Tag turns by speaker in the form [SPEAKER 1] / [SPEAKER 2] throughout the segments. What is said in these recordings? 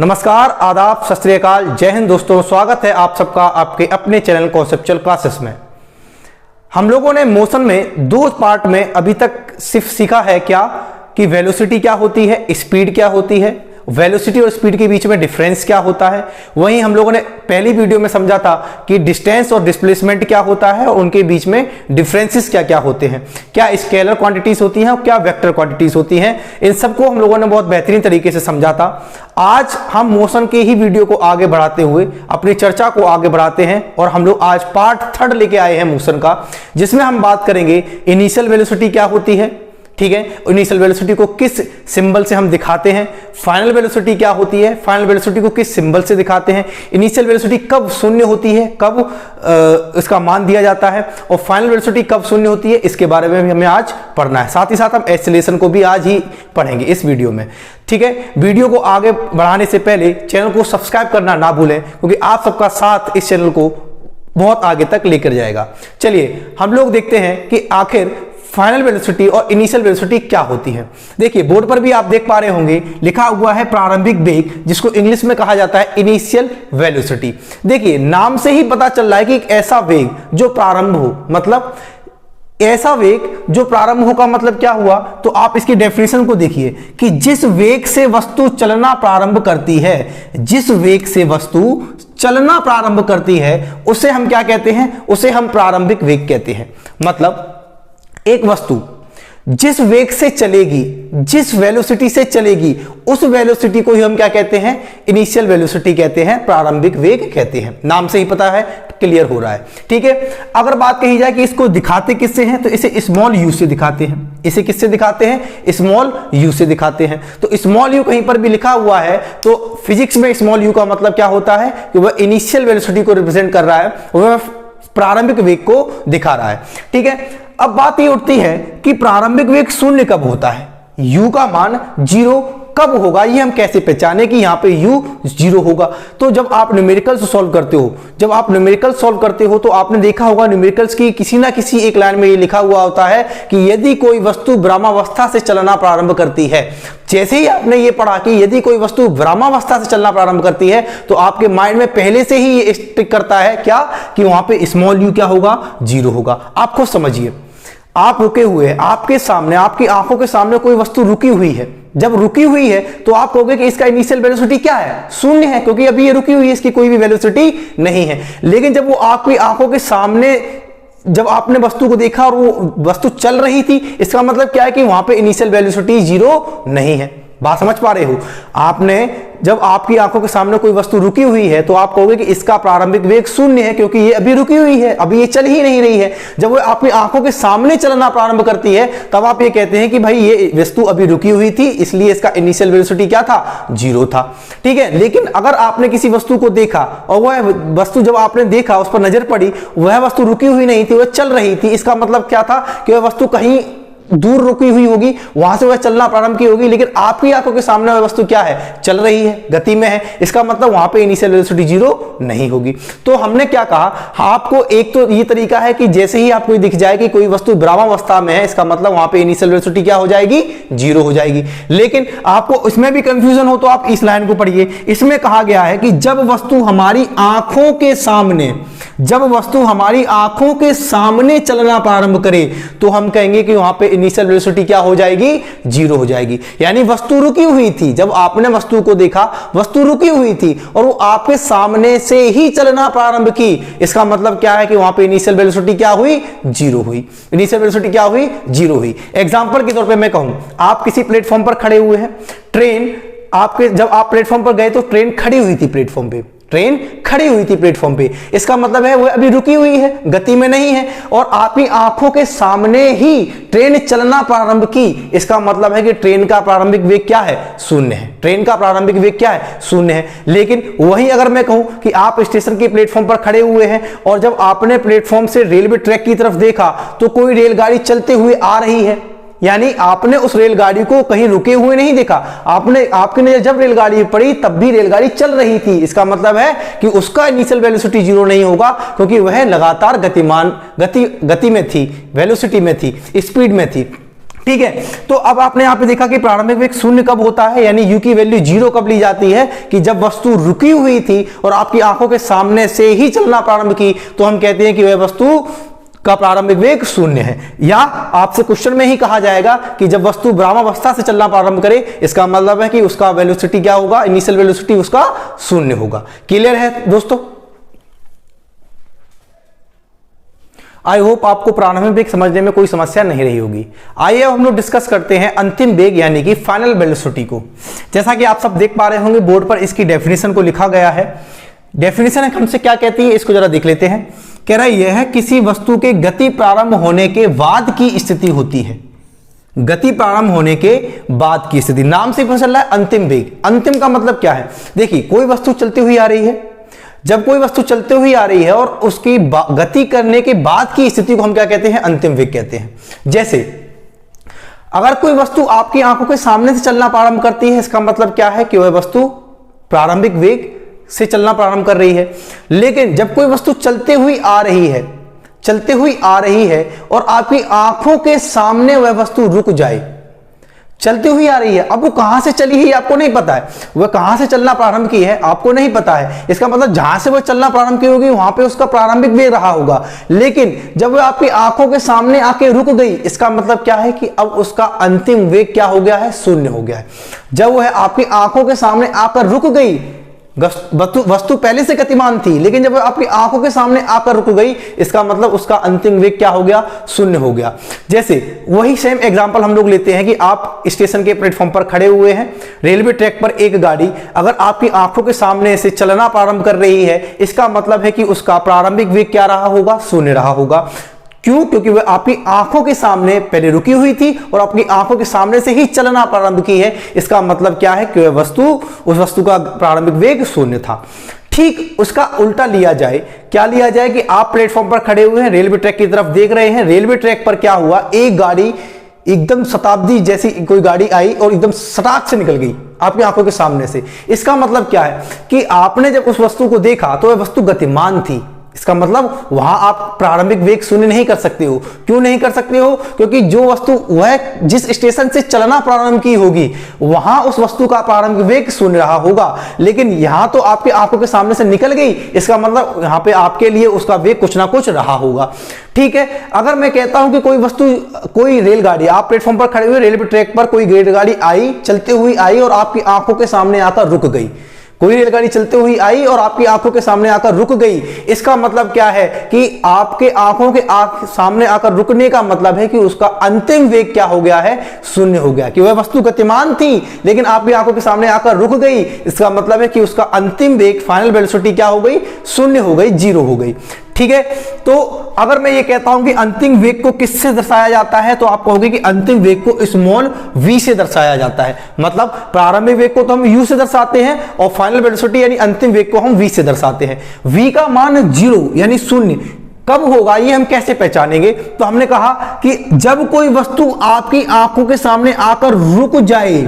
[SPEAKER 1] नमस्कार, आदाब, सत श्री अकाल, जय हिंद दोस्तों। स्वागत है आप सबका आपके अपने चैनल कॉन्सेप्चुअल क्लासेस में। हम लोगों ने मोशन में दो पार्ट में अभी तक सिर्फ सीखा है क्या कि वेलोसिटी क्या होती है, स्पीड क्या होती है, वेलोसिटी और स्पीड के बीच में डिफरेंस क्या होता है। वहीं हम लोगों ने पहली वीडियो में समझा था कि डिस्टेंस और डिस्प्लेसमेंट क्या होता है और उनके बीच में डिफरेंसेस क्या क्या होते हैं, क्या स्केलर क्वांटिटीज होती हैं और क्या वेक्टर क्वांटिटीज होती हैं। इन सबको हम लोगों ने बहुत बेहतरीन तरीके से समझा था। आज हम मोशन के ही वीडियो को आगे बढ़ाते हुए अपनी चर्चा को आगे बढ़ाते हैं और हम लोग आज पार्ट 3 लेके आए हैं मोशन का, जिसमें हम बात करेंगे इनिशियल वेलोसिटी क्या होती है। ठीक है, इनिशियल वेलोसिटी को किस सिंबल से हम दिखाते हैं, फाइनल वेलोसिटी क्या होती है, फाइनल वेलोसिटी को किस सिंबल से दिखाते हैं, इनिशियल वेलोसिटी कब शून्य होती है, कब इसका मान दिया जाता है, और फाइनल वेलोसिटी कब शून्य होती है, इसके बारे में भी हमें आज पढ़ना है। साथ ही साथ हम एक्सेलरेशन को भी आज ही पढ़ेंगे इस वीडियो में। ठीक है, वीडियो को आगे बढ़ाने से पहले चैनल को सब्सक्राइब करना ना भूलें, क्योंकि आप सबका साथ इस चैनल को बहुत आगे तक लेकर जाएगा। चलिए हम लोग देखते हैं कि आखिर फाइनल वेलोसिटी और इनिशियल वेलोसिटी क्या होती है। देखिए बोर्ड पर भी आप देख पा रहे होंगे, लिखा हुआ है प्रारंभिक वेग, जिसको इंग्लिश में कहा जाता है इनिशियल वेलोसिटी। देखिए नाम से ही पता चल रहा है कि एक ऐसा वेग जो प्रारंभ हो, मतलब ऐसा वेग जो प्रारंभ हो का मतलब क्या हुआ। तो आप इसकी डेफिनेशन को देखिए कि जिस वेग से वस्तु चलना प्रारंभ करती है, जिस वेग से वस्तु चलना प्रारंभ करती है उसे हम क्या कहते हैं, उसे हम प्रारंभिक वेग कहते हैं। मतलब एक वस्तु जिस वेग से चलेगी, जिस वेलोसिटी से चलेगी, उस वेलोसिटी को ही हम क्या कहते हैं, इनिशियल वेलोसिटी कहते हैं, प्रारंभिक वेग कहते हैं। नाम से ही पता है, क्लियर हो रहा है। ठीक है, अगर बात कही जाए कि इसको दिखाते किससे हैं, तो इसे स्मॉल यू से दिखाते हैं। इसे किससे दिखाते हैं, स्मॉल यू से दिखाते हैं। तो स्मॉल यू कहीं पर भी लिखा हुआ है तो फिजिक्स में स्मॉल यू का मतलब क्या होता है कि वह इनिशियल वेलोसिटी को रिप्रेजेंट कर रहा है, वह प्रारंभिक वेग को दिखा रहा है। ठीक है, अब बात ये उठती है कि प्रारंभिक वेग शून्य कब होता है, u का मान 0 कब होगा, ये हम कैसे पहचाने कि यहां पे u 0 होगा। तो जब आप न्यूमेरिकल्स सॉल्व करते हो, जब आप न्यूमेरिकल्स सॉल्व करते हो तो आपने देखा होगा न्यूमेरिकल्स की किसी ना किसी एक लाइन में ये लिखा हुआ होता है कि यदि कोई वस्तु विरामावस्था से चलना प्रारंभ करती है। जैसे ही आपने ये पढ़ा कि यदि कोई वस्तु विरामावस्था से चलना प्रारंभ करती है तो आपके माइंड में पहले से ही ये स्टिक करता है क्या कि वहां पे स्मॉल u क्या होगा, 0 होगा। आप खुद समझिए, आप रुके हुए हैं, आपके सामने, आपकी आंखों के सामने कोई वस्तु रुकी हुई है। जब रुकी हुई है तो आप कहोगे कि इसका इनिशियल वेलोसिटी क्या है, शून्य है, क्योंकि अभी ये रुकी हुई है, इसकी कोई भी वेलोसिटी नहीं है। लेकिन जब वो आपकी आंखों के सामने, जब आपने वस्तु को देखा और वो वस्तु चल रही थी, इसका मतलब क्या है कि वहां पे इनिशियल वेलोसिटी 0 नहीं है। बात समझ पा रहे हो। आपने जब आपकी आंखों के सामने कोई वस्तु रुकी हुई है तो आप कहोगे कि इसका प्रारंभिक वेग शून्य है, क्योंकि ये अभी रुकी हुई है, अभी ये चल ही नहीं रही है। जब वो आपकी आंखों के सामने चलना प्रारंभ करती है तब आप ये कहते हैं कि भाई ये वस्तु अभी रुकी हुई थी, इसलिए इसका इनिशियल वेलोसिटी क्या था, 0 था। ठीक है, लेकिन अगर आपने किसी वस्तु को देखा और वह वस्तु जब आपने देखा, उस पर नजर पड़ी, वह वस्तु रुकी हुई नहीं थी, वह चल रही थी, इसका मतलब क्या था कि वह वस्तु कहीं दूर रुकी हुई होगी, वहां से वह चलना प्रारंभ की होगी, लेकिन आपकी आंखों के सामने वह वस्तु क्या है, चल रही है, गति में है। इसका मतलब वहां पे इनिशियल वेलोसिटी 0 नहीं होगी। तो हमने क्या कहा, आपको एक तो ये तरीका है कि जैसे ही आपको दिख जाए कि कोई वस्तु विरामावस्था में है, इसका मतलब वहां पे इनिशियल वेलोसिटी क्या हो जाएगी, 0 हो जाएगी। लेकिन आपको इसमें भी कंफ्यूजन हो तो आप इस लाइन को पढ़िए। इसमें कहा गया है कि जब वस्तु हमारी आंखों के सामने, जब वस्तु हमारी आंखों के सामने चलना प्रारंभ करे तो हम कहेंगे कि वहां पे इनिशियल वेलोसिटी क्या हो जाएगी, 0 हो जाएगी। यानी वस्तु रुकी हुई थी, जब आपने वस्तु को देखा, वस्तु रुकी हुई थी और वो आपके सामने से ही चलना प्रारंभ की, इसका मतलब क्या है कि वहां पे इनिशियल वेलोसिटी क्या हुई, 0 हुई। इनिशियल वेलोसिटी क्या हुई, 0 हुई। एग्जांपल के तौर पे मैं कहूं, आप किसी प्लेटफॉर्म पर खड़े हुए हैं, ट्रेन आपके, जब आप प्लेटफॉर्म पर गए तो ट्रेन खड़ी हुई थी प्लेटफॉर्म पे, ट्रेन खड़ी हुई थी प्लेटफॉर्म पे, इसका मतलब है वो अभी रुकी हुई है, गति में नहीं है, और आपकी आंखों के सामने ही ट्रेन चलना प्रारंभ की, इसका मतलब है कि ट्रेन का प्रारंभिक वेग क्या है, शून्य है। ट्रेन का प्रारंभिक वेग क्या है, शून्य है। लेकिन वहीं अगर मैं कहूं कि आप स्टेशन के प्लेटफॉर्म पर खड़े हुए हैं और जब आपने प्लेटफॉर्म से रेलवे ट्रैक की तरफ देखा तो कोई रेलगाड़ी चलते हुए आ रही है, यानी आपने उस रेलगाड़ी को कहीं रुके हुए नहीं देखा, आपकी नजर जब रेलगाड़ी पड़ी तब भी रेलगाड़ी चल रही थी, इसका मतलब है कि उसका इनिशियल वेलोसिटी 0 नहीं होगा, क्योंकि वह लगातार गति में थी, वेलोसिटी में थी, स्पीड में थी। ठीक है। तो अब आपने यहां पे देखा कि प्रारंभिक वेग शून्य कब होता है, यानी u की वैल्यू 0 कब ली जाती है, कि जब वस्तु रुकी हुई थी और आपकी आंखों के सामने से ही चलना प्रारंभ की, तो हम कहते हैं कि वह वस्तु का प्रारंभिक वेग शून्य है। या आपसे क्वेश्चन में ही कहा जाएगा कि जब वस्तु विरामावस्था से चलना प्रारंभ करे, इसका मतलब है कि उसका वेलोसिटी क्या होगा, इनिशियल वेलोसिटी उसका शून्य होगा। क्लियर है दोस्तों? आई होप आपको प्रारंभिक वेग समझने में कोई समस्या नहीं रही होगी। आइए अब हम लोग डिस्कस करते हैं अंतिम वेग यानी कि फाइनल वेलोसिटी को। जैसा कि आप सब देख पा रहे होंगे बोर्ड पर इसकी डेफिनेशन को लिखा गया है। डेफिनेशन हमसे क्या कहती है, इसको जरा देख लेते हैं। कह रहा यह है किसी वस्तु के गति प्रारंभ होने के बाद की स्थिति होती है। गति प्रारंभ होने के बाद की स्थिति, नाम से पता चल रहा है अंतिम वेग। अंतिम का मतलब क्या है, देखिए कोई वस्तु चलती हुई आ रही है, जब कोई वस्तु चलते हुई आ रही है और उसकी गति करने के बाद की स्थिति को हम क्या कहते हैं, अंतिम वेग कहते हैं। जैसे अगर कोई वस्तु आपकी आंखों के सामने से चलना प्रारंभ करती है, इसका मतलब क्या है कि वह वस्तु प्रारंभिक वेग से चलना प्रारंभ कर रही है। लेकिन जब कोई वस्तु चलते हुई आ रही है और आपकी आंखों के सामने वह वस्तु रुक जाए, चलती हुई आ रही है, अब वो कहां से चली है आपको नहीं पता है, वह कहां से चलना प्रारंभ की है आपको नहीं पता है। इसका मतलब जहां से वह चलना प्रारंभ की होगी वहां पे उसका प्रारंभिक वेग रहा होगा। लेकिन जब वह आपकी आंखों के सामने आके रुक गई, इसका मतलब क्या है कि अब उसका अंतिम वेग क्या हो गया है, शून्य हो गया है। जब वह आपकी आंखों के सामने आकर रुक गई, वस्तु पहले से गतिमान थी, लेकिन जब आपकी आंखों के सामने आकर रुक गई, इसका मतलब उसका अंतिम वेग क्या हो गया, शून्य हो गया। जैसे वही सेम एग्जांपल हम लोग लेते हैं कि आप स्टेशन के प्लेटफॉर्म पर खड़े हुए हैं, रेलवे ट्रैक पर एक गाड़ी अगर आपकी आंखों के सामने से चलना प्रारंभ कर रही है, इसका मतलब है कि उसका प्रारंभिक वेग क्या रहा होगा, शून्य रहा होगा। क्यों? क्योंकि वह आपकी आंखों के सामने पहले रुकी हुई थी और आपकी आंखों के सामने से ही चलना प्रारंभ की है। इसका मतलब क्या है कि वह उस वस्तु का प्रारंभिक वेग शून्य था। ठीक उसका उल्टा लिया जाए, क्या लिया जाए कि आप प्लेटफॉर्म पर खड़े हुए हैं, रेलवे ट्रैक की तरफ देख रहे हैं। रेलवे ट्रैक पर क्या हुआ, एक गाड़ी एकदम शताब्दी जैसी कोई गाड़ी आई और एकदम सटाक से निकल गई आपकी आंखों के सामने से। इसका मतलब क्या है कि आपने जब उस वस्तु को देखा तो वह वस्तु गतिमान थी। इसका मतलब वहां आप प्रारंभिक वेग शून्य नहीं कर सकते हो। क्यों नहीं कर सकते हो? क्योंकि जो वस्तु वह जिस स्टेशन से चलना प्रारंभ की होगी वहां उस वस्तु का प्रारंभिक वेग शून्य रहा होगा। लेकिन यहां तो आपकी आंखों के सामने से निकल गई, इसका मतलब यहां पे आपके लिए उसका वेग कुछ ना कुछ रहा होगा। ठीक है। अगर मैं कहता हूं कि कोई वस्तु, कोई रेलगाड़ी, आप प्लेटफॉर्म पर खड़े हुए रेलवे ट्रैक पर कोई रेलगाड़ी आई, चलते हुई आई और आपकी आंखों के सामने आकर रुक गई। कोई रेलगाड़ी चलते हुई आई और आपकी आंखों के सामने आकर रुक गई, इसका मतलब क्या है कि आपके आंखों के सामने आकर रुकने का मतलब है कि उसका अंतिम वेग क्या हो गया है, शून्य हो गया। कि वह वस्तु गतिमान थी लेकिन आपकी आंखों के सामने आकर रुक गई, इसका मतलब है कि उसका अंतिम वेग, फाइनल वेलोसिटी क्या हो गई, शून्य हो गई, जीरो हो गई। ठीक है। तो अगर मैं ये कहता हूं कि अंतिम वेग को किससे दर्शाया जाता है, तो आप कहोगे कि अंतिम वेग को स्मॉल v से दर्शाया जाता है। मतलब प्रारंभिक वेग को तो हम u से दर्शाते हैं और फाइनल वेलोसिटी यानी अंतिम वेग को हम v से दर्शाते हैं। v का मान 0 यानी शून्य कब होगा, ये हम कैसे पहचानेंगे? तो हमने कहा कि जब कोई वस्तु आपकी आंखों के सामने आकर रुक जाए,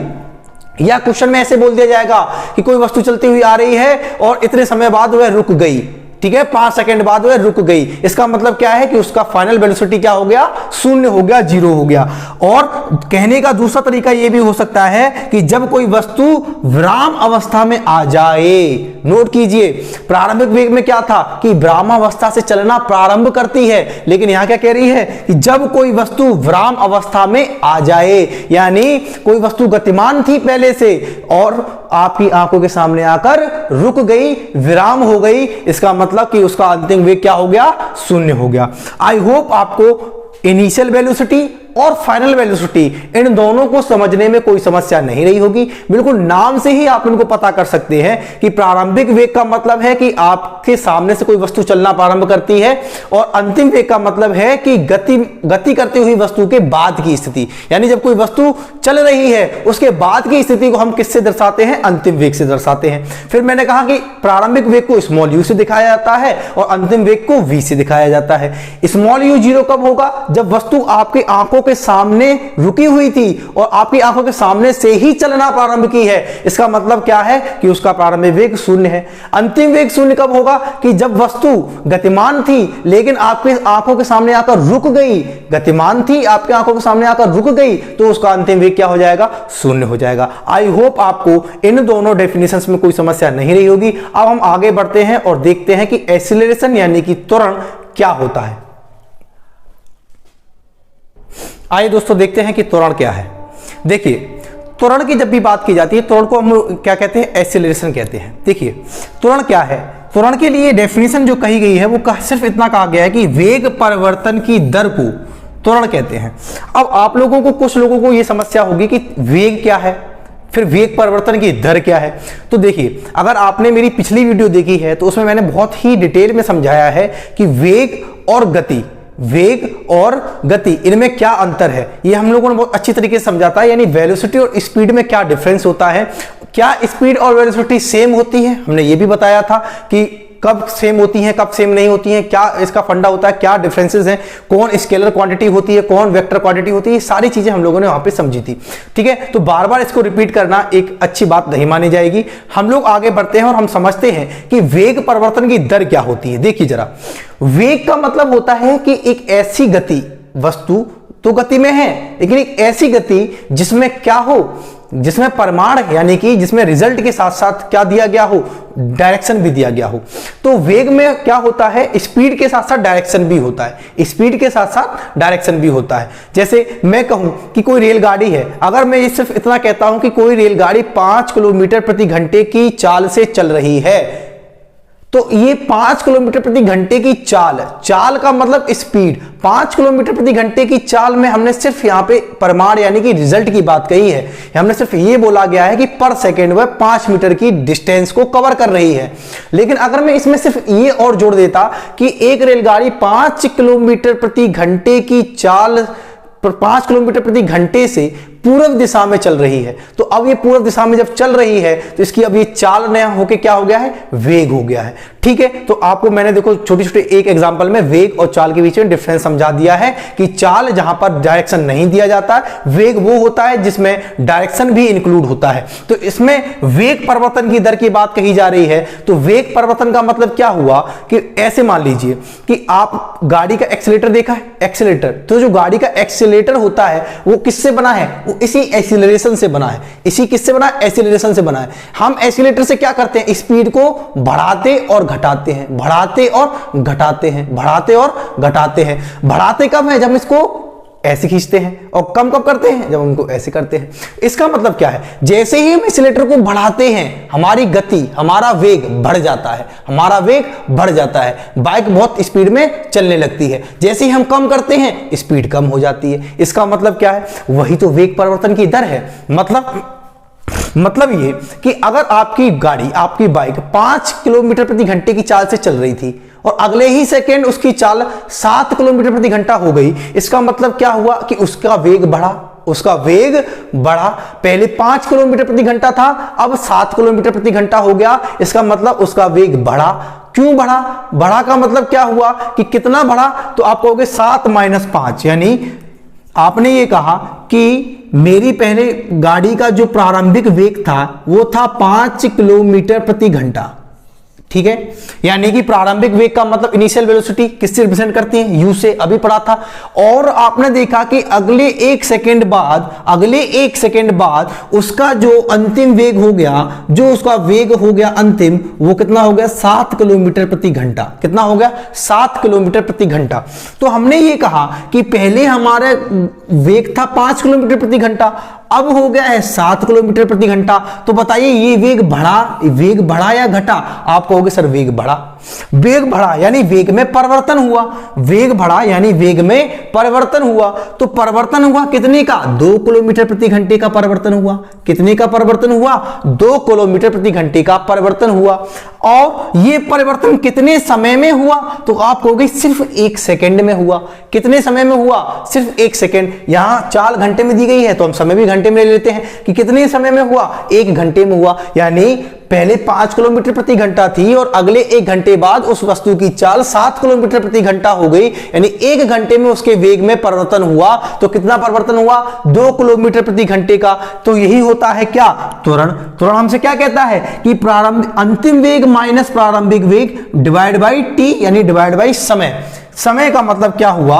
[SPEAKER 1] या क्वेश्चन में ऐसे बोल दिया जाएगा कि कोई वस्तु चलती हुई आ रही है और इतने समय बाद वह रुक गई। ठीक है, 5 सेकंड बाद वह रुक गई। इसका मतलब क्या है कि उसका फाइनल वेलोसिटी क्या हो गया, शून्य हो गया, जीरो हो गया। और कहने का दूसरा तरीका यह भी हो सकता है कि जब कोई वस्तु विराम अवस्था में आ जाए, नोट कीजिए प्रारंभिक वेग में क्या था कि विरामावस्था से चलना प्रारंभ करती है, लेकिन यहां क्या कह रही है कि जब कोई वस्तु विराम अवस्था में आ जाए, यानी कोई वस्तु गतिमान थी पहले से और आपकी आंखों के सामने आकर रुक गई, विराम हो गई, इसका मतलब कि उसका अंतिम वेग क्या हो गया, शून्य हो गया। आई होप आपको इनिशियल वेलोसिटी और फाइनल वेलोसिटी इन दोनों को समझने में कोई समस्या नहीं रही होगी। बिल्कुल नाम से ही आप इनको पता कर सकते हैं कि प्रारंभिक वेग का मतलब है कि आपके सामने से कोई वस्तु चलना प्रारंभ करती है और अंतिम वेग का मतलब है कि गति करती हुई वस्तु के बाद की स्थिति, यानी जब कोई वस्तु चल रही है उसके बाद की स्थिति को हम किससे दर्शाते हैं, अंतिम वेग से दर्शाते हैं। फिर मैंने कहा कि प्रारंभिक वेग को स्मॉल u से दिखाया जाता है और अंतिम वेग को v से दिखाया जाता है। स्मॉल u 0 कब होगा, जब वस्तु आपकी आंखों के सामने रुकी हुई थी और आपकी आंखों के सामने से ही चलना प्रारंभ की है, इसका मतलब क्या है कि उसका प्रारंभिक वेग शून्य है। अंतिम वेग शून्य कब होगा कि जब वस्तु गतिमान थी लेकिन आपकी आंखों के सामने आकर रुक गई, गतिमान थी आपकी आंखों के सामने आकर रुक गई, तो उसका अंतिम वेग क्या हो जाएगा, शून्य हो जाएगा। आई होप आपको इन दोनों डेफिनेशंस में कोई समस्या नहीं रही होगी। अब हम आगे बढ़ते हैं और देखते हैं कि एक्सीलरेशन यानी कि त्वरण क्या होता है। आइए दोस्तों देखते हैं कि त्वरण क्या है। देखिए, त्वरण की जब भी बात की जाती है, त्वरण को हम क्या कहते हैं, एक्सीलरेशन कहते हैं। देखिए त्वरण क्या है, त्वरण के लिए डेफिनेशन जो कही गई है वो सिर्फ इतना कहा गया है कि वेग परिवर्तन की दर को त्वरण कहते हैं। अब आप लोगों को, कुछ लोगों को यह समस्या होगी कि वेग क्या है, फिर वेग परिवर्तन की दर क्या है। तो देखिए, अगर आपने मेरी पिछली वीडियो देखी है तो उसमें मैंने बहुत ही डिटेल में समझाया है कि वेग और गति, वेग और गति इनमें क्या अंतर है, ये हम लोगों ने बहुत अच्छी तरीके से समझाता है। यानी वेलोसिटी और स्पीड में क्या डिफरेंस होता है, क्या स्पीड और वेलोसिटी सेम होती है, हमने ये भी बताया था कि कब सेम होती हैं, कब सेम नहीं होती हैं, क्या इसका फंडा होता है, क्या डिफरेंसेस हैं, कौन स्केलर क्वांटिटी होती है, कौन वेक्टर क्वांटिटी होती है, ये सारी चीजें हम लोगों ने वहां पे समझी थी। ठीक है, तो बार बार इसको रिपीट करना एक अच्छी बात नहीं मानी जाएगी। हम लोग आगे बढ़ते हैं और हम समझते हैं कि वेग परिवर्तन की दर क्या होती है। देखिए जरा, वेग का मतलब होता है कि एक ऐसी गति, वस्तु तो गति में है लेकिन एक ऐसी गति जिसमें क्या हो, जिसमें परिमाण यानी कि जिसमें रिजल्ट के साथ साथ क्या दिया गया हो, डायरेक्शन भी दिया गया हो। तो वेग में क्या होता है, स्पीड के साथ साथ डायरेक्शन भी होता है, स्पीड के साथ साथ डायरेक्शन भी होता है। जैसे मैं कहूं कि कोई रेलगाड़ी है, अगर मैं सिर्फ इतना कहता हूं कि कोई रेलगाड़ी 5 किलोमीटर प्रति घंटे की चाल से चल रही है, तो ये 5 किलोमीटर प्रति घंटे की चाल, चाल का मतलब स्पीड, 5 किलोमीटर प्रति घंटे की चाल में हमने सिर्फ यहां पे परिमाण यानी कि रिजल्ट की बात कही है। हमने सिर्फ ये बोला गया है कि पर सेकेंड वह 5 मीटर की डिस्टेंस को कवर कर रही है। लेकिन अगर मैं इसमें सिर्फ ये और जोड़ देता कि एक रेलगाड़ी 5 किलोमीटर प्रति घंटे की चाल, 5 किलोमीटर प्रति घंटे से पूर्व दिशा में चल रही है, तो अब ये पूर्व दिशा में जब चल रही है तो इसकी अब ये चाल नया होके क्या हो गया है, वेग हो गया है। ठीक है, तो आपको मैंने देखो छोटे छोटे एक एग्जांपल में वेग और चाल के बीच में डिफरेंस समझा दिया है कि चाल जहां पर डायरेक्शन नहीं दिया जाता है, वेग वो होता है जिसमें डायरेक्शन भी इंक्लूड होता है। तो इसमें वेग परिवर्तन की दर की बात कही जा रही है। तो वेग परिवर्तन का मतलब क्या हुआ कि ऐसे मान लीजिए कि आप गाड़ी का एक्सीलरेटर देखा है, एक्सीलरेटर, तो जो गाड़ी का एक्सीलरेटर होता है वो किससे बना है, वो इसी एक्सीलरेशन से बना है। इसी किससे बना है, एक्सीलरेशन से बना है। हम एक्सीलरेटर से क्या करते हैं, स्पीड को बढ़ाते और घटाते हैं, बढ़ाते और घटाते हैं, बढ़ाते और घटाते हैं। बढ़ाते कब है, जब हम इसको ऐसे खींचते हैं, और कम कब करते हैं, जब हम इनको ऐसे करते हैं। इसका मतलब क्या है, जैसे ही हम एक्सीलरेटर को बढ़ाते हैं हमारी गति, हमारा वेग बढ़ जाता है, हमारा वेग बढ़ जाता है, बाइक बहुत स्पीड में चलने लगती है। जैसे ही हम कम करते हैं स्पीड कम हो जाती है। इसका मतलब क्या है, वही तो वेग परिवर्तन की दर है। मतलब ये कि अगर आपकी गाड़ी, आपकी बाइक 5 किलोमीटर प्रति घंटे की चाल से चल रही थी और अगले ही सेकेंड उसकी चाल 7 किलोमीटर प्रति घंटा हो गई, इसका मतलब क्या हुआ कि उसका वेग बढ़ा, उसका वेग बढ़ा। पहले 5 किलोमीटर प्रति घंटा था, अब 7 किलोमीटर प्रति घंटा हो गया, इसका मतलब उसका वेग बढ़ा। क्यों बढ़ा, बढ़ा का मतलब क्या हुआ कि कितना बढ़ा, तो आप कहोगे 7 - 5, यानी आपने ये कहा कि मेरी पहले गाड़ी का जो प्रारंभिक वेग था वो था 5 किलोमीटर प्रति घंटा। ठीक है, यानी कि प्रारंभिक वेग का मतलब इनिशियल वेलोसिटी किससे रिप्रेजेंट करती है, यू से, अभी पढ़ा था। और आपने देखा कि अगले एक सेकेंड बाद उसका जो अंतिम वेग हो गया, जो उसका वेग हो गया अंतिम, वो कितना हो गया, 7 किलोमीटर प्रति घंटा। कितना हो गया, 7 किलोमीटर प्रति घंटा। तो हमने ये कहा कि पहले हमारा वेग था 5 किलोमीटर प्रति घंटा, अब हो गया है 7 किलोमीटर प्रति घंटा। तो बताइए ये वेग बढ़ा या घटा, आप कहोगे सर वेग बढ़ा। वेग बढ़ा यानी वेग में परिवर्तन हुआ, वेग बढ़ा यानी वेग में परिवर्तन हुआ। तो परिवर्तन हुआ कितने का, 2 किलोमीटर प्रति घंटे का परिवर्तन हुआ। कितने का परिवर्तन हुआ, 2 किलोमीटर प्रति घंटे का परिवर्तन हुआ। और ये परिवर्तन कितने समय में हुआ, तो आप कहोगे सिर्फ 1 सेकेंड में हुआ। कितने समय में हुआ, सिर्फ 1 सेकेंड। यहां चाल घंटे में दी गई है तो हम समय भी घंटे घंटे में ले लेते हैं कि कितने समय में हुआ, 1 घंटे में हुआ। यानी पहले 5 किलोमीटर प्रति घंटा थी और अगले 1 घंटे बाद उस वस्तु की चाल 7 किलोमीटर प्रति घंटा हो गई, यानी 1 घंटे में उसके वेग में परिवर्तन हुआ। तो कितना परिवर्तन हुआ, 2 किलोमीटर प्रति घंटे का। तो यही होता है क्या, त्वरण। त्वरण हमसे क्या कहता है कि अंतिम वेग माइनस प्रारंभिक वेग डिवाइड बाई टी, यानी डिवाइड बाई समय। समय का मतलब क्या हुआ,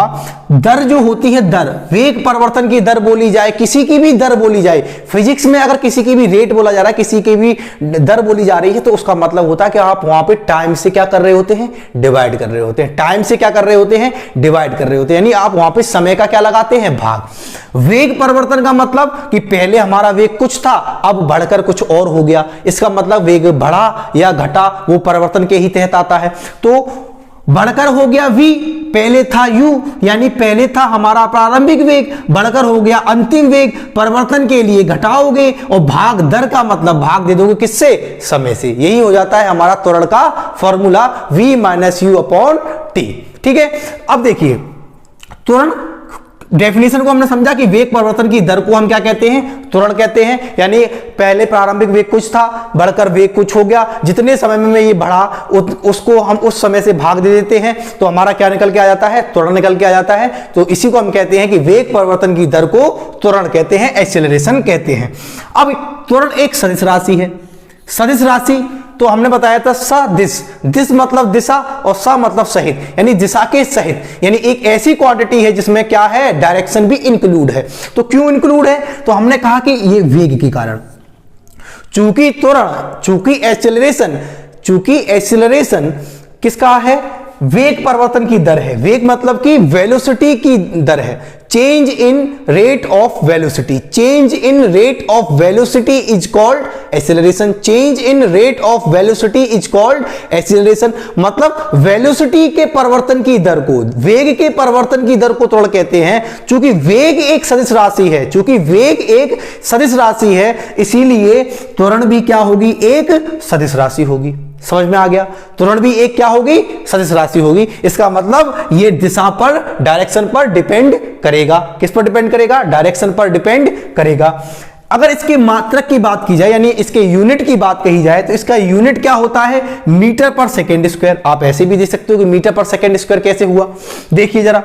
[SPEAKER 1] दर जो होती है, दर, वेग परिवर्तन की दर बोली जाए, किसी की भी दर बोली जाए, फिजिक्स में अगर किसी की भी रेट बोला जा रहा है, किसी की भी दर बोली जा रही है, तो उसका मतलब होता है कि आप वहां पे टाइम से क्या कर रहे होते हैं, डिवाइड कर रहे होते हैं। टाइम से क्या कर रहे होते हैं, डिवाइड कर रहे होते हैं, यानी आप वहां पे समय का क्या लगाते हैं, भाग। वेग परिवर्तन का मतलब कि पहले हमारा वेग कुछ था, अब बढ़कर कुछ और हो गया, इसका मतलब वेग बढ़ा या घटा वो परिवर्तन के ही तहत आता है। तो बढ़कर हो गया v, पहले था u, यानी पहले था हमारा प्रारंभिक वेग, बढ़कर हो गया अंतिम वेग, परिवर्तन के लिए घटाओगे, और भाग दर का मतलब भाग दे दोगे किससे, समय से। यही हो जाता है हमारा त्वरण का formula v minus you upon T. ठीक है, अब देखिए त्वरण डेफिनेशन को हमने समझा कि वेग परिवर्तन की दर को हम क्या कहते हैं, त्वरण कहते हैं। यानी पहले प्रारंभिक वेग कुछ था, बढ़कर वेग कुछ हो गया, जितने समय में ये बढ़ा उसको हम उस समय से भाग दे देते हैं, तो हमारा क्या निकल के आ जाता है, त्वरण निकल के आ जाता है। तो इसी को हम कहते हैं कि वेग परिवर्तन की दर को त्वरण कहते हैं, एक्सेलरेशन कहते हैं। अब त्वरण एक सदिश राशि है। सदिश राशि तो हमने बताया था सदिश, दिश मतलब दिशा और सा मतलब सहित, यानी दिशा के सहित, यानी एक ऐसी क्वांटिटी है जिसमें क्या है, डायरेक्शन भी इंक्लूड है। तो क्यों इंक्लूड है, तो हमने कहा कि ये वेग के कारण, चूंकि त्वरण, चूंकि एक्सेलरेशन किसका है, वेग परिवर्तन की दर है। वेग मतलब कि वेलोसिटी की दर है, change in rate of velocity. Change in rate of velocity is called acceleration. Change in rate of velocity is called acceleration. मतलब वेलोसिटी के परिवर्तन की दर को, वेग के परिवर्तन की दर को त्वरण कहते हैं। चूंकि वेग एक सदिश राशि है, चूंकि वेग एक सदिश राशि है, इसीलिए त्वरण भी क्या होगी, एक सदिश राशि होगी। समझ में आ गया, त्वरण भी एक क्या होगी, सदिश राशि होगी। इसका मतलब ये दिशा पर, डायरेक्शन पर डिपेंड करेगा। किस पर डिपेंड करेगा, डायरेक्शन पर डिपेंड करेगा। अगर इसके मात्रक की बात की जाए, यानी इसके यूनिट की बात कही जाए, तो इसका यूनिट क्या होता है, मीटर पर सेकेंड स्क्वायर। आप ऐसे भी देख सकते हो कि मीटर पर सेकेंड स्क्वायर कैसे हुआ। देखिए जरा,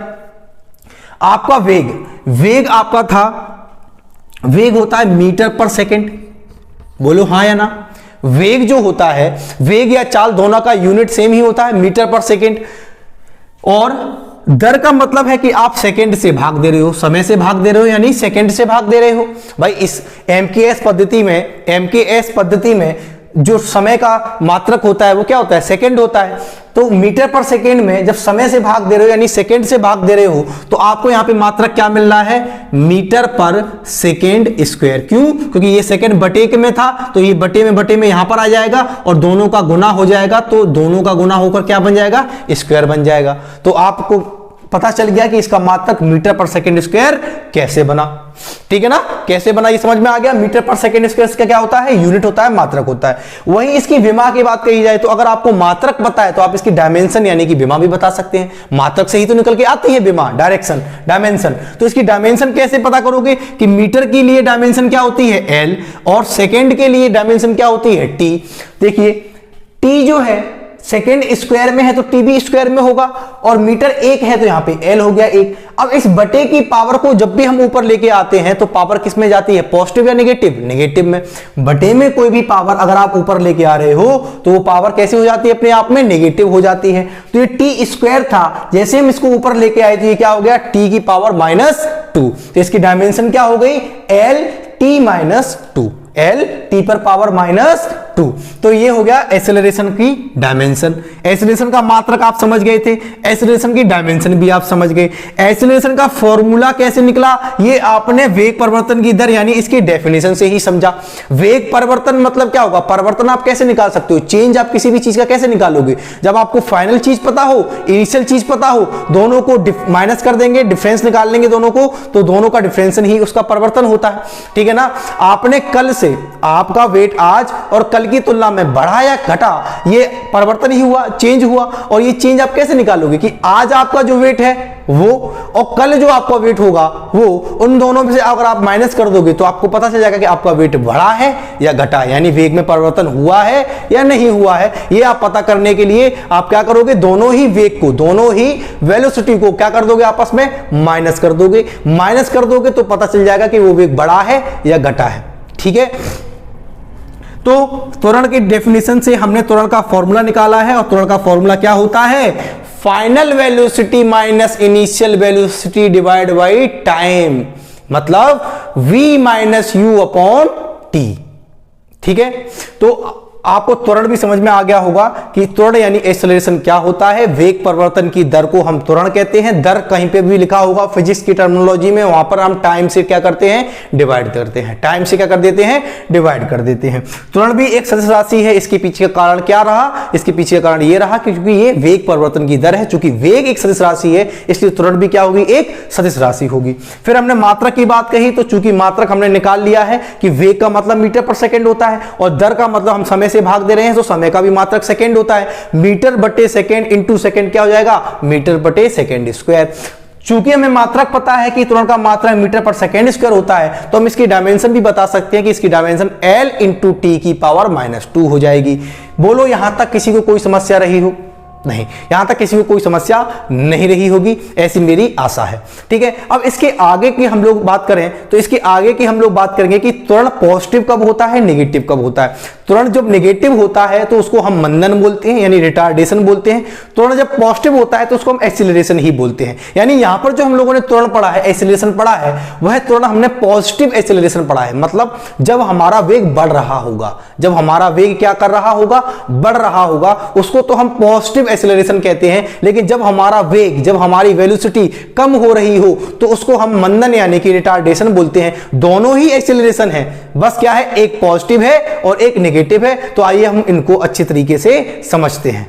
[SPEAKER 1] आपका वेग आपका था, वेग होता है मीटर पर सेकेंड, बोलो हाँ या ना। वेग जो होता है, वेग या चाल दोनों का यूनिट सेम ही होता है, मीटर पर सेकेंड। और दर का मतलब है कि आप सेकेंड से भाग दे रहे हो, समय से भाग दे रहे हो, यानी सेकेंड से भाग दे रहे हो। भाई इस एमकेएस पद्धति में जो समय का मात्रक होता है वो क्या होता है, सेकेंड होता है। तो मीटर पर सेकेंड में जब समय से भाग दे रहे हो, यानी सेकेंड से भाग दे रहे हो, तो आपको यहां पे मात्रक क्या मिल रहा है, मीटर पर सेकेंड स्क्वायर। क्यों, क्योंकि ये सेकेंड बटे के में था, तो ये बटे में यहां पर आ जाएगा और दोनों का गुना हो जाएगा, तो दोनों का गुना होकर क्या बन जाएगा, स्क्वायर बन जाएगा। तो आपको पता चल गया कि इसका मात्रक मीटर पर सेकेंड स्क्वायर कैसे बना। ठीक है ना, कैसे बना ये समझ में आ गया। मीटर पर सेकेंड स्क्वायर का क्या होता है, यूनिट होता है, मात्रक होता है। वहीं इसकी विमा की बात कही जाए, तो अगर आपको मात्रक पता है तो आप इसकी डायमेंशन यानी कि विमा भी बता सकते हैं। मात्रक से ही तो निकल के आती है विमा, डायरेक्शन, डायमेंशन। तो इसकी डायमेंशन कैसे पता करोगे कि मीटर के लिए डायमेंशन क्या होती है, एल, और सेकेंड के लिए डायमेंशन क्या होती है, टी। देखिए टी जो है सेकेंड स्क्वायर में है तो टी भी स्क्वायर में होगा, और मीटर एक है तो यहां पे एल हो गया एक। अब इस बटे की पावर को जब भी हम ऊपर लेके आते हैं तो पावर किस में जाती है, पॉजिटिव या नेगेटिव, नेगेटिव में। बटे में कोई भी पावर अगर आप ऊपर लेके आ रहे हो तो वो पावर कैसे हो जाती है, अपने आप में नेगेटिव हो जाती है। तो ये टी स्क्वायर था, जैसे हम इसको ऊपर लेके आए तो ये क्या हो गया, टी की पावर -2। तो इसकी डायमेंशन क्या हो गई, एल टी -2, एल टी पर पावर -2। तो ये हो गया एक्सेलरेशन की डायमेंशन। एक्सेलरेशन का मात्रक आप समझ गए थे, एक्सेलरेशन की डायमेंशन भी आप समझ गए। एक्सेलरेशन का फॉर्मूला कैसे निकला, ये आपने वेग परिवर्तन की दर यानी इसकी डेफिनेशन से ही समझा। वेग परिवर्तन मतलब क्या होगा, परिवर्तन आप कैसे निकाल सकते हो, चेंज आप किसी भी चीज का कैसे निकालोगे, जब आपको फाइनल चीज पता हो, इनिशियल चीज पता हो, दोनों को माइनस कर देंगे, डिफरेंस निकाल लेंगे दोनों को, तो दोनों का डिफरेंस ही उसका परिवर्तन होता है। ठीक है ना। आपने कल से आपका वेट आज और कल की तुलना में बढ़ा या घटा, ये परिवर्तन ही हुआ, चेंज हुआ। और ये चेंज आप कैसे निकालोगे कि आज आपका जो वेट है वो और कल जो आपका वेट होगा वो, उन दोनों में से अगर आप माइनस कर दोगे तो आपको पता चल जाएगा कि आपका वेट बढ़ा है या घटा है, यानी वेग में परिवर्तन हुआ है या नहीं हुआ है। ये आप पता करने के लिए आप क्या करोगे, दोनों ही वेग को, दोनों ही वेलोसिटी को क्या कर दोगे, आपस में माइनस कर दोगे। माइनस कर दोगे तो पता चल जाएगा कि वो वेग बढ़ा है या घटा है। ठीक है, तो त्वरण की डेफिनेशन से हमने त्वरण का फॉर्मूला निकाला है, और त्वरण का फॉर्मूला क्या होता है, final velocity minus initial velocity divide by time, मतलब v minus you upon T. ठीक है, तो आपको त्वरण भी समझ में आ गया होगा कि त्वरण यानी एक्सेलरेशन क्या होता है। वेग परिवर्तन की दर को हम त्वरण कहते हैं। दर कहीं पे भी लिखा होगा फिजिक्स की टर्मिनोलॉजी में, वहां पर हम टाइम से क्या करते हैं, डिवाइड करते हैं। टाइम से क्या कर देते हैं, डिवाइड कर देते हैं। त्वरण भी एक सदिश राशि है। इसके पीछे का कारण क्या रहा, इसके पीछे का कारण ये रहा क्योंकि ये वेग परिवर्तन की दर है। चूंकि वेग एक सदिश राशि है इसलिए त्वरण भी क्या होगी, एक सदिश राशि होगी। फिर हमने मात्रक की बात कही, तो चूंकि मात्रक हमने निकाल लिया है कि वेग का मतलब मीटर पर सेकेंड होता है और दर का मतलब हम समय से भाग दे रहे हैं, तो समय का भी मात्रक सेकंड होता है। मीटर बटे सेकंड इंटू सेकंड क्या हो जाएगा, मीटर बटे सेकंड स्क्वायर। चूंकि हमें मात्रक पता है कि त्वरण का मात्रक मीटर पर सेकंड स्क्वायर होता है, तो हम इसकी डायमेंशन भी बता सकते हैं कि इसकी डायमेंशन L इंटू टी की पावर -2 हो जाएगी। बोलो यहां तक किसी को कोई समस्या रही हो, नहीं, यहां तक किसी को कोई समस्या नहीं रही होगी, ऐसी मेरी आशा है। ठीक है, अब इसके आगे की हम लोग बात करें तो इसके आगे की हम लोग बात करेंगे कि त्वरण पॉजिटिव कब होता है, नेगेटिव कब होता है। त्वरण जब नेगेटिव होता है तो उसको हम मंदन बोलते हैं, यानी रिटार्डेशन बोलते हैं। त्वरण जब पॉजिटिव होता है तो उसको हम एक्सीलरेशन ही बोलते हैं। यानी यहां पर जो हम लोगों ने त्वरण पढ़ा है, एक्सीलरेशन पढ़ा है, वह त्वरण हमने पॉजिटिव एक्सीलरेशन पढ़ा है। मतलब जब हमारा वेग बढ़ रहा होगा, जब हमारा वेग क्या कर रहा होगा, बढ़ रहा होगा, उसको तो हम पॉजिटिव एक्सीलरेशन कहते हैं। लेकिन जब हमारा वेग, जब हमारी वेलोसिटी कम हो रही हो तो उसको हम मंदन यानी कि रिटार्डेशन बोलते हैं। दोनों ही एक्सीलरेशन है, बस क्या है, एक पॉजिटिव है और एक नेगेटिव है। तो आइए हम इनको अच्छे तरीके से समझते हैं।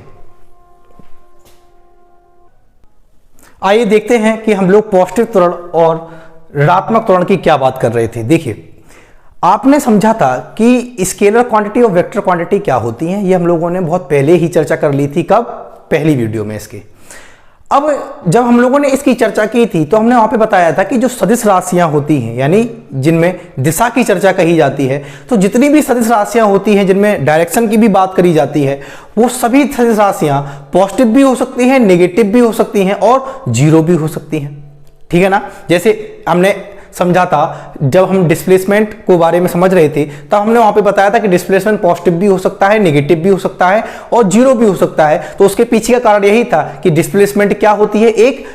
[SPEAKER 1] आइए देखते हैं कि हम लोग पॉजिटिव त्वरण और ऋणात्मक त्वरण की क्या बात कर रहे थे। देखिए, आपने समझा था कि स्केलर क्वांटिटी और वेक्टर क्वांटिटी क्या होती हैं, ये हम लोगों ने बहुत पहले ही चर्चा कर ली थी। कब, पहली वीडियो में इसके। अब जब हम लोगों ने इसकी चर्चा की थी तो हमने वहां पे बताया था कि जो सदिश राशियां होती हैं, यानी जिनमें दिशा की चर्चा कही जाती है, तो जितनी भी सदिश राशियां होती हैं जिनमें डायरेक्शन की भी बात करी जाती है, वो सभी सदिश राशियां पॉजिटिव भी हो सकती हैं, नेगेटिव भी हो सकती हैं और जीरो भी हो सकती हैं। ठीक है ना, जैसे हमने समझा था जब हम डिस्प्लेसमेंट को बारे में समझ रहे थे, तब हमने वहां पे बताया था कि डिस्प्लेसमेंट पॉजिटिव भी हो सकता है, नेगेटिव भी हो सकता है और जीरो भी हो सकता है। तो उसके पीछे का कारण यही था कि डिस्प्लेसमेंट क्या होती है, एक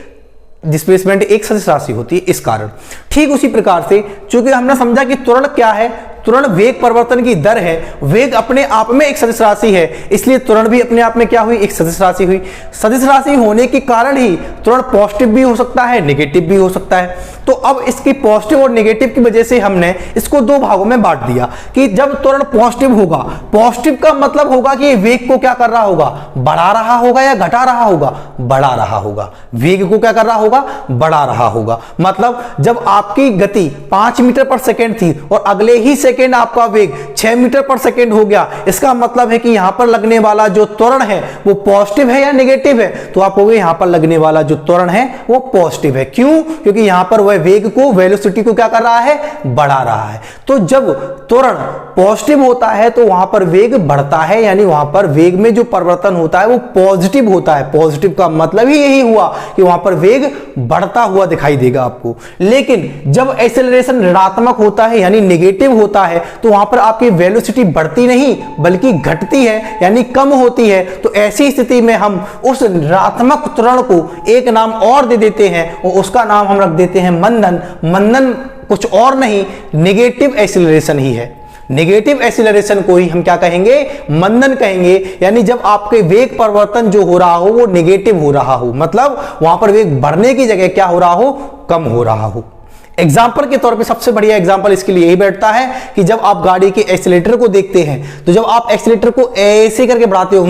[SPEAKER 1] डिस्प्लेसमेंट एक सदिश राशि होती है, इस कारण। ठीक उसी प्रकार से चूंकि हमने समझा कि त्वरण क्या है, त्वरण वेग परिवर्तन की दर है। वेग अपने आप में एक सदिश राशि है, इसलिए त्वरण भी अपने आप में क्या हुई, एक सदिश राशि हुई। सदिश राशि होने के कारण ही त्वरण पॉजिटिव भी हो सकता है, नेगेटिव भी हो सकता है। तो अब इसकी पॉजिटिव और नेगेटिव की वजह से हमने इसको दो भागों में बांट दिया कि जब त्वरण पॉजिटिव होगा, पॉजिटिव का मतलब होगा कि वेग को क्या कर रहा होगा, बढ़ा रहा होगा या घटा रहा होगा, बढ़ा रहा होगा। वेग को क्या कर रहा होगा, बढ़ा रहा होगा। मतलब जब आपकी गति 5 मीटर पर सेकेंड थी और अगले ही सेकेंड आपका वेग 6 मीटर पर सेकेंड हो गया, इसका मतलब है कि यहां पर लगने वाला जो त्वरण है वो पॉजिटिव है या नेगेटिव है। तो आप कहोगे यहां पर लगने वाला जो त्वरण है वो पॉजिटिव है। क्यों, क्योंकि यहां पर वह वेग को, वेलोसिटी को क्या कर रहा है, बढ़ा रहा है। तो जब त्वरण पॉजिटिव होता है तो वहां पर वेग बढ़ता है, यानी वहां पर वेग में जो परिवर्तन होता है वो पॉजिटिव होता है। पॉजिटिव का मतलब ही यही हुआ कि वहां पर वेग बढ़ता हुआ दिखाई देगा आपको। लेकिन जब एक्सेलरेशन ऋणात्मक होता है यानी नेगेटिव होता है, तो वहां पर आपकी वेलोसिटी बढ़ती नहीं बल्कि घटती है, यानी कम होती है। तो ऐसी स्थिति में हम उस ऋणात्मक त्वरण को एक नाम और दे देते हैं और उसका नाम हम रख देते हैं मंदन। मंदन कुछ और नहीं, नेगेटिव एक्सीलरेशन ही है। नेगेटिव एक्सीलरेशन को ही हम क्या कहेंगे, मंदन कहेंगे। यानी जब आपके वेग परिवर्तन जो हो रहा हो वो नेगेटिव हो रहा हो, मतलब वहां पर वेग बढ़ने की जगह क्या हो रहा हो, कम हो रहा हो। एग्जाम्पल के तौर पे सबसे बढ़िया एग्जाम्पल इसके लिए यही बैठता है कि जब आप गाड़ी के एक्सीलेटर को देखते हैं, तो जब आप एक्सीलेटर को ऐसे करके बढ़ाते हो,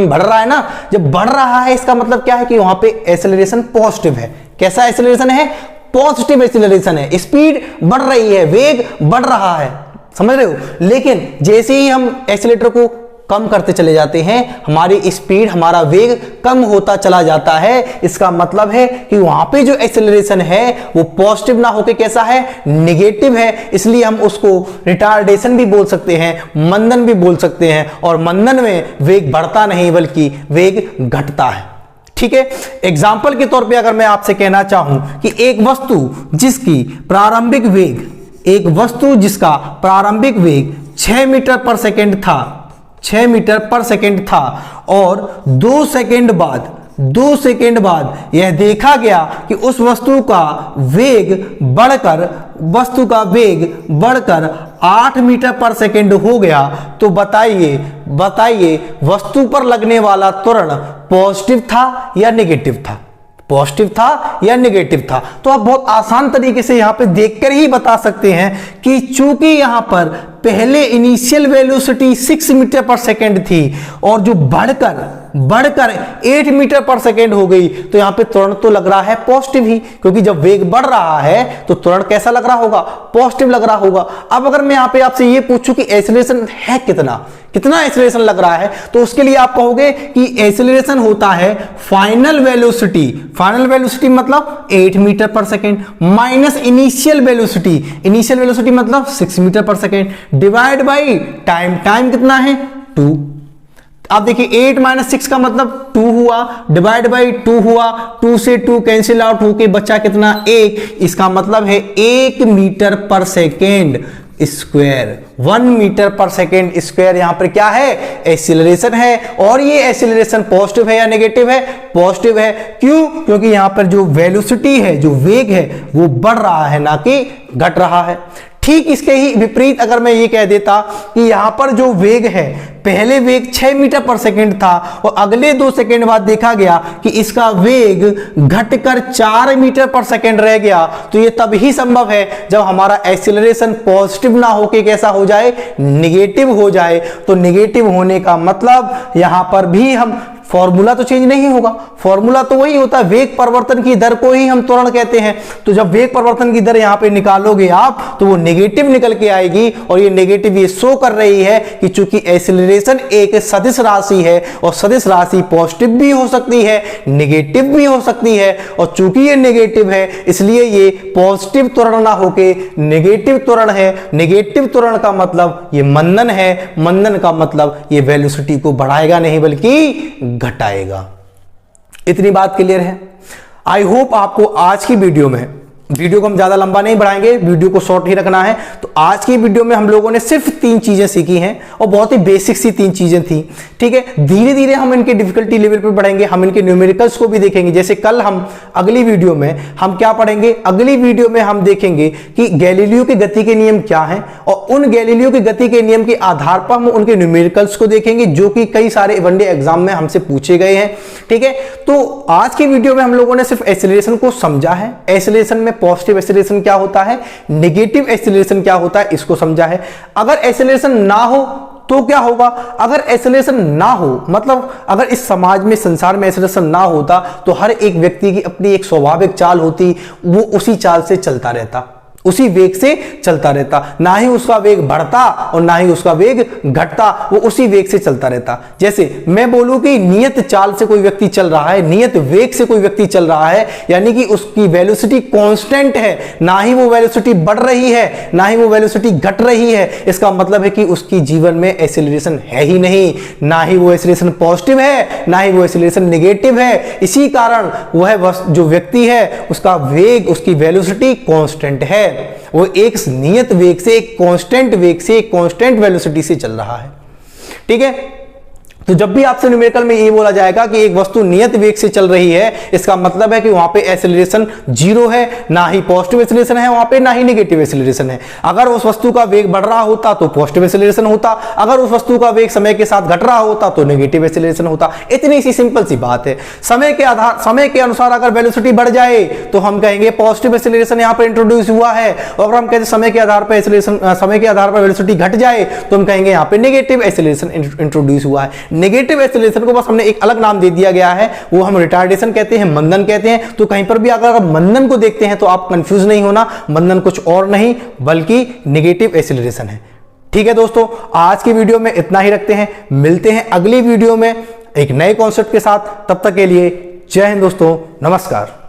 [SPEAKER 1] बढ़ रहा है ना, जब बढ़ रहा है इसका मतलब क्या है कि वहां पे एक्सीलरेशन पॉजिटिव है। कैसा एक्सीलरेशन है, पॉजिटिव एक्सीलरेशन है। स्पीड बढ़ रही है, वेग बढ़ रहा है, समझ रहे हो। लेकिन जैसे ही हम एक्सीलरेटर को कम करते चले जाते हैं, हमारी स्पीड, हमारा वेग कम होता चला जाता है। इसका मतलब है कि वहां पे जो एक्सेलरेशन है वो पॉजिटिव ना होके कैसा है, नेगेटिव है। इसलिए हम उसको रिटार्डेशन भी बोल सकते हैं, मंदन भी बोल सकते हैं। और मंदन में वेग बढ़ता नहीं बल्कि वेग घटता है। ठीक है, एग्जाम्पल के तौर पे अगर मैं आपसे कहना चाहूं कि एक वस्तु जिसका प्रारंभिक वेग 6 मीटर पर सेकेंड था, 6 मीटर पर सेकेंड था और 2 सेकेंड बाद यह देखा गया कि उस वस्तु का वेग बढ़कर 8 मीटर पर सेकेंड हो गया, तो बताइए वस्तु पर लगने वाला त्वरण पॉजिटिव था या नेगेटिव था? पॉजिटिव था या नेगेटिव था? तो आप बहुत आसान तरीके से यहां पे देखकर ही बता सकते हैं कि चूंकि यहां पर पहले इनिशियल वेलोसिटी 6 मीटर पर सेकेंड थी और जो बढ़कर 8 मीटर पर सेकेंड हो गई, तो यहां पे त्वरण तो लग रहा है पॉजिटिव ही, क्योंकि जब वेग बढ़ रहा है तो त्वरण कैसा लग रहा होगा, पॉजिटिव लग रहा होगा। अब अगर मैं यहां पे आपसे ये पूछूं कि एक्सेलरेशन है कितना एक्सेलरेशन लग रहा है, तो उसके लिए आप कहोगे कि एक्सेलरेशन होता है फाइनल वेलोसिटी मतलब 8 मीटर पर सेकेंड माइनस इनिशियल वेलोसिटी मतलब 6 मीटर पर सेकेंड डिवाइड बाई टाइम कितना है 2। आप देखिए 8 माइनस 6 का मतलब 2 हुआ, डिवाइड बाई 2 हुआ, 2 से 2 कैंसिल आउट होके बचा कितना 1। इसका मतलब है 1 मीटर पर सेकेंड स्क्वायर, 1 मीटर पर सेकेंड स्क्वायर यहां पर क्या है, एक्सीलरेशन है। और ये एक्सीलरेशन पॉजिटिव है या नेगेटिव है, पॉजिटिव है। क्यों? क्योंकि यहां पर जो वेलोसिटी है, जो वेग है वो बढ़ रहा है ना कि घट रहा है। ठीक इसके ही विपरीत अगर मैं ये कह देता कि यहां पर जो वेग है, पहले वेग 6 मीटर पर सेकेंड था और अगले 2 सेकेंड बाद देखा गया कि इसका वेग घटकर 4 मीटर पर सेकेंड रह गया, तो ये तब ही संभव है जब हमारा एक्सीलरेशन पॉजिटिव ना होके कैसा हो जाए, नेगेटिव हो जाए। तो नेगेटिव होने का मतलब यहां पर भी हम फॉर्मूला तो चेंज नहीं होगा, फॉर्मूला तो वही होता है, वेग परिवर्तन की दर को ही हम त्वरण कहते हैं। तो जब वेग परिवर्तन की दर यहां पे निकालोगे आप, तो वो नेगेटिव निकल के आएगी। और ये नेगेटिव ये शो कर रही है कि चूंकि एक्सीलरेशन एक सदिश राशि है और सदिश राशि पॉजिटिव भी हो सकती है, नेगेटिव भी हो सकती है। और चूंकि ये नेगेटिव है इसलिए ये पॉजिटिव त्वरण ना होके नेगेटिव त्वरण है। नेगेटिव त्वरण का मतलब ये मंदन है, मंदन का मतलब ये वेलोसिटी को बढ़ाएगा नहीं बल्कि घटाएगा। इतनी बात क्लियर है। आई होप आपको आज की वीडियो को हम ज्यादा लंबा नहीं बढ़ाएंगे, वीडियो को शॉर्ट ही रखना है। तो आज की वीडियो में हम लोगों ने सिर्फ 3 चीजें सीखी हैं और बहुत ही बेसिक सी 3 चीजें थी। ठीक है, धीरे धीरे हम इनके डिफिकल्टी लेवल पर बढ़ेंगे, हम इनके न्यूमेरिकल्स को भी देखेंगे। जैसे कल हम अगली वीडियो में हम क्या पढ़ेंगे, अगली वीडियो में हम देखेंगे कि गैलीलियो की गति के नियम क्या हैं और उन गैलीलियो की गति के नियम के आधार पर हम उनके न्यूमेरिकल्स को देखेंगे जो कि कई सारे वनडे एग्जाम में हमसे पूछे गए हैं। ठीक है, तो आज की वीडियो में हम लोगों ने सिर्फ एक्सीलरेशन को समझा है, एक्सीलरेशन में पॉजिटिव एक्सीलरेशन क्या होता है, नेगेटिव एक्सीलरेशन क्या होता है, इसको समझा है। अगर एक्सीलरेशन ना हो तो क्या होगा, अगर एक्सीलरेशन ना हो मतलब अगर इस समाज में, संसार में एक्सीलरेशन ना होता तो हर एक व्यक्ति की अपनी एक स्वाभाविक चाल होती, वो उसी चाल से चलता रहता, उसी वेग से चलता रहता, ना ही उसका वेग बढ़ता और ना ही उसका वेग घटता, वो उसी वेग से चलता रहता। जैसे मैं बोलूं कि नियत चाल से कोई व्यक्ति चल रहा है, नियत वेग से कोई व्यक्ति चल रहा है, यानी कि उसकी वेलोसिटी कांस्टेंट है, ना ही वो वेलोसिटी बढ़ रही है ना ही वो वेलोसिटी घट रही है। इसका मतलब है कि उसकी जीवन में एक्सीलरेशन है ही नहीं, ना ही वो एक्सीलरेशन पॉजिटिव है ना ही वो एक्सीलरेशन नेगेटिव है। इसी कारण वह जो व्यक्ति है उसका वेग, उसकी वेलोसिटी कांस्टेंट है, वो एक नियत वेग से, एक कांस्टेंट वेग से, एक कांस्टेंट वेलोसिटी से चल रहा है। ठीक है, तो जब भी आपसे न्यूमेरिकल में ये बोला जाएगा कि एक वस्तु नियत वेग से चल रही है, इसका मतलब है कि वहां पे एक्सीलरेशन 0 है, ना ही पॉजिटिव एक्सीलरेशन है वहां पे, ना ही नेगेटिव एक्सीलरेशन है। अगर उस वस्तु का वेग बढ़ रहा होता तो पॉजिटिव एक्सीलरेशन होता, अगर उस वस्तु का वेग समय के साथ घट रहा होता तो नेगेटिव एक्सीलरेशन होता। इतनी सी सिंपल सी बात है। समय के अनुसार अगर वेलोसिटी बढ़ जाए तो हम कहेंगे पॉजिटिव एक्सीलरेशन यहां पर इंट्रोड्यूस हुआ है, और अगर हम कहते समय के आधार पर वेलोसिटी घट जाए तो हम कहेंगे यहां पर नेगेटिव एक्सीलरेशन इंट्रोड्यूस हुआ है। नेगेटिव एक्सीलरेशन को बस हमने एक अलग नाम दे दिया गया है, वो हम रिटार्डेशन कहते हैं, मंदन कहते हैं। तो कहीं पर भी अगर आप मंदन को देखते हैं तो आप कंफ्यूज नहीं होना, मंदन कुछ और नहीं बल्कि नेगेटिव एक्सीलरेशन है। ठीक है दोस्तों, आज की वीडियो में इतना ही रखते हैं। मिलते हैं अगली वीडियो में एक नए कॉन्सेप्ट के साथ। तब तक के लिए जय हिंद दोस्तों, नमस्कार।